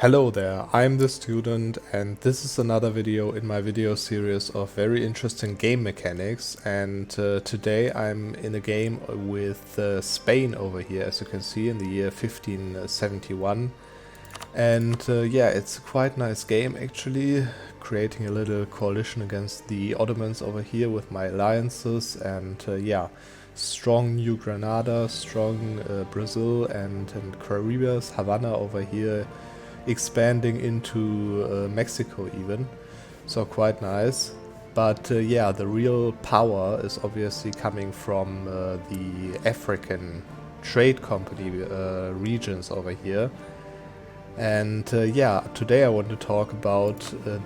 Hello there, I'm the student and this is another video in my video series of very interesting game mechanics, and today I'm in a game with Spain over here, as you can see, in the year 1571. And yeah, it's a quite nice game actually, creating a little coalition against the Ottomans over here with my alliances, and yeah, strong New Granada, strong Brazil and Caribbeas, Havana over here, expanding into Mexico even, so quite nice. But yeah, the real power is obviously coming from the African trade company regions over here. And yeah, today I want to talk about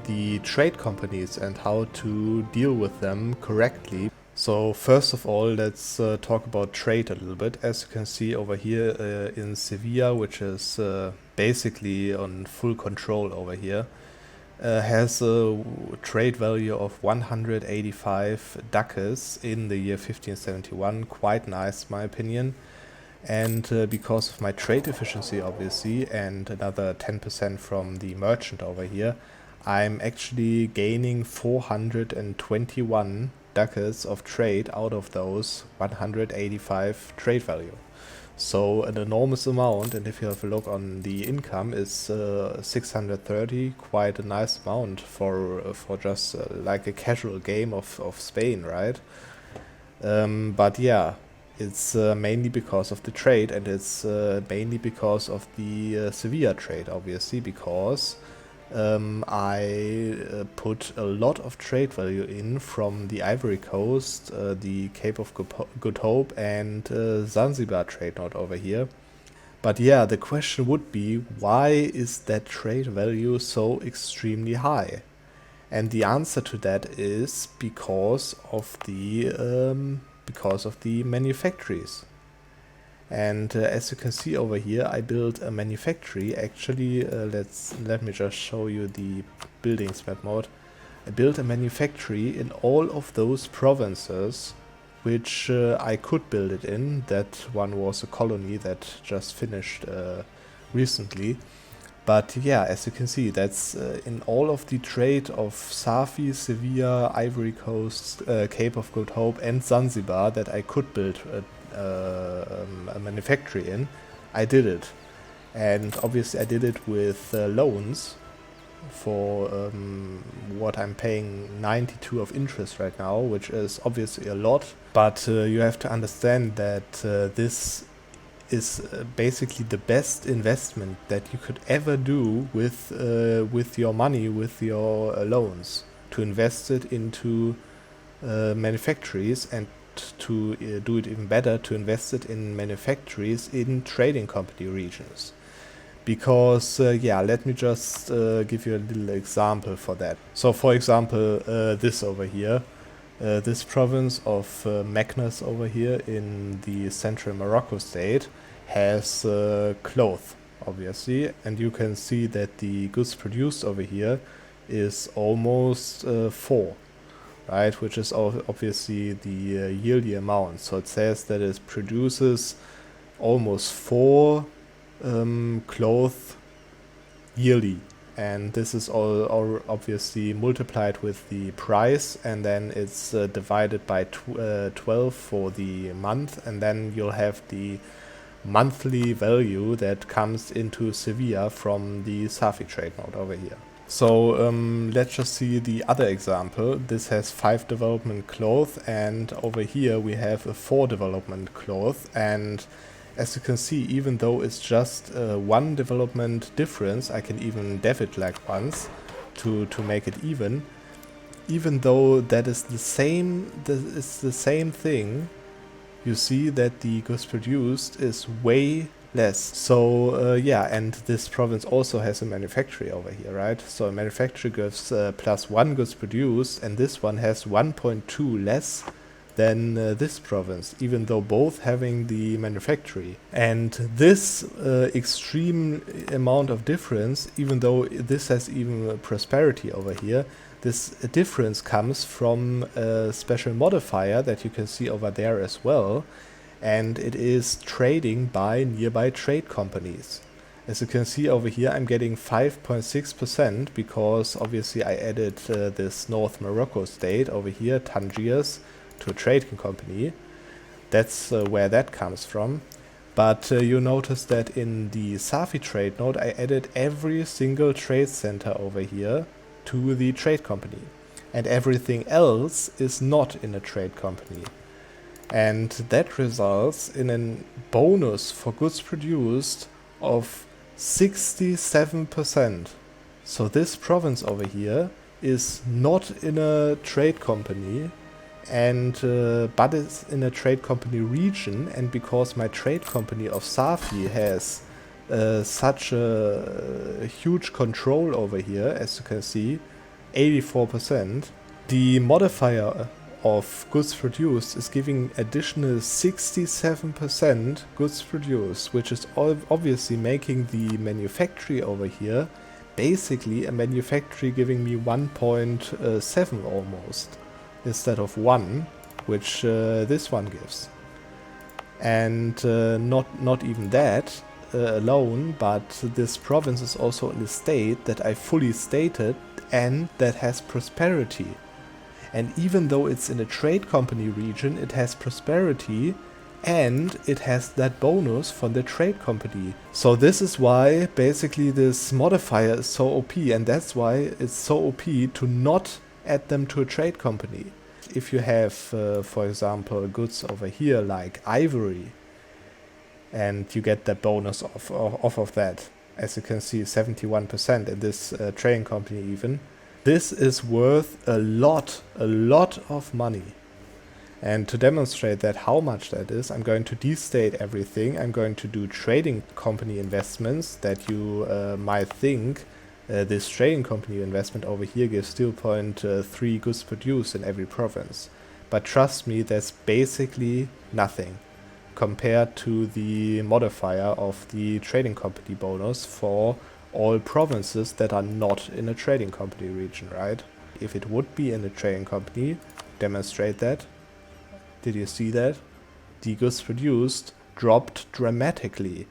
the trade companies and how to deal with them correctly. So first of all, let's talk about trade a little bit. As you can see over here in Sevilla, which is basically on full control over here, has a trade value of 185 ducats in the year 1571. Quite nice, in my opinion. And because of my trade efficiency, obviously, and another 10% from the merchant over here, I'm actually gaining 421 ducats of trade out of those 185 trade value. So an enormous amount, and if you have a look on the income, is 630, quite a nice amount for just like a casual game of Spain, right? But yeah, it's mainly because of the trade, and it's mainly because of the Sevilla trade, obviously, because I put a lot of trade value in from the Ivory Coast, the Cape of Good Hope, and Zanzibar trade node over here. But yeah, the question would be, why is that trade value so extremely high? And the answer to that is because of the manufactories. And as you can see over here, I built a manufactory. Actually, let me just show you the buildings map mode. I built a manufactory in all of those provinces which I could build it in. That one was a colony that just finished recently. But yeah, as you can see, that's in all of the trade of Safi, Sevilla, Ivory Coast, Cape of Good Hope, and Zanzibar that I could build a manufactory in. I did it. And obviously I did it with loans for what I'm paying 92 of interest right now, which is obviously a lot. But you have to understand that this is basically the best investment that you could ever do with your money, with your loans, to invest it into manufactories, and to do it even better, to invest it in manufactories in trading company regions. Because yeah, let me just give you a little example for that. So for example, this over here, this province of Magnus over here in the central Morocco state has cloth, obviously, and you can see that the goods produced over here is almost 4, right, which is obviously the yearly amount. So it says that it produces almost 4 cloth yearly. And this is all obviously multiplied with the price, and then it's divided by 12 for the month, and then you'll have the monthly value that comes into Sevilla from the Safi trade node over here. So let's just see the other example. This has 5 development cloth, and over here we have a 4 development cloth. And as you can see, even though it's just 1 development difference, I can even dev it like once to make it even though that is the same thing, you see that the goods produced is way less. So yeah, and this province also has a manufactory over here, right? So a manufactory gives +1 goods produced, and this one has 1.2 less than this province, even though both having the manufactory. And this extreme amount of difference, even though this has even prosperity over here, this difference comes from a special modifier that you can see over there as well, and it is trading by nearby trade companies. As you can see over here, I'm getting 5.6% because obviously I added this North Morocco state over here, Tangiers, to a trading company. That's where that comes from. But you notice that in the Safi trade node, I added every single trade center over here to the trade company. And everything else is not in a trade company. And that results in a bonus for goods produced of 67%. So this province over here is not in a trade company, and but it's in a trade company region, and because my trade company of Safi has such a huge control over here, as you can see, 84%, the modifier of goods produced is giving additional 67% goods produced, which is obviously making the manufactory over here basically a manufactory giving me 1.7 almost, instead of 1, which this one gives. And not even that alone, but this province is also in a state that I fully stated and that has prosperity. And even though it's in a trade company region, it has prosperity and it has that bonus from the trade company. So this is why basically this modifier is so OP, and that's why it's so OP to not add them to a trade company. If you have, for example, goods over here like ivory, and you get that bonus off of that, as you can see, 71% in this trading company even. This is worth a lot of money. And to demonstrate that how much that is, I'm going to destate everything. I'm going to do trading company investments that you might think this trading company investment over here gives 0.3 goods produced in every province. But trust me, that's basically nothing compared to the modifier of the trading company bonus for all provinces that are not in a trading company region, right? If it would be in a trading company, demonstrate that. Did you see that? The goods produced dropped dramatically.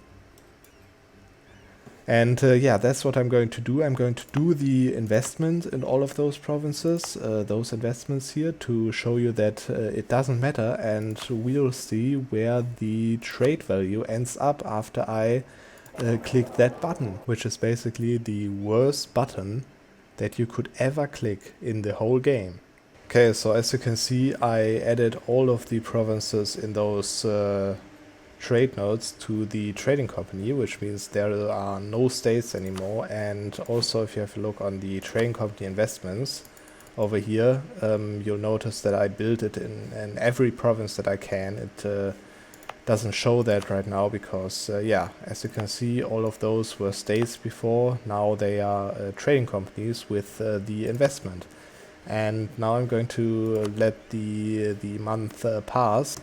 And yeah, that's what I'm going to do. I'm going to do the investment in all of those provinces, those investments here, to show you that it doesn't matter, and we'll see where the trade value ends up after I click that button, which is basically the worst button that you could ever click in the whole game. Okay, so as you can see, I added all of the provinces in those trade nodes to the trading company, which means there are no states anymore. And also, if you have a look on the trading company investments over here, you'll notice that I built it in every province that I can. It doesn't show that right now because, yeah, as you can see, all of those were states before. Now they are trading companies with the investment. And now I'm going to let the month pass.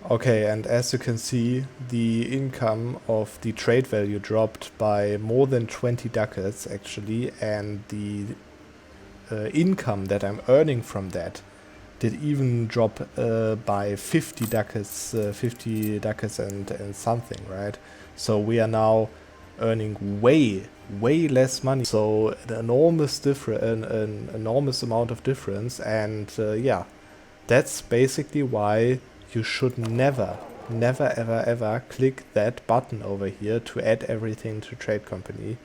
Okay, and as you can see, the income of the trade value dropped by more than 20 ducats actually, and the income that I'm earning from that did even drop by 50 ducats and something, right? So we are now earning way less money. So an enormous amount of difference, and yeah, that's basically why you should never ever click that button over here to add everything to trade company.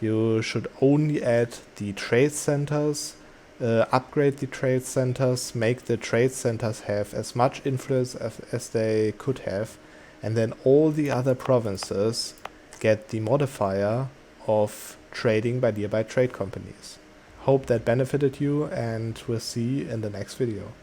You should only add the trade centers, upgrade the trade centers, make the trade centers have as much influence as they could have, and then all the other provinces get the modifier of trading by nearby trade companies. Hope that benefited you, and we'll see in the next video.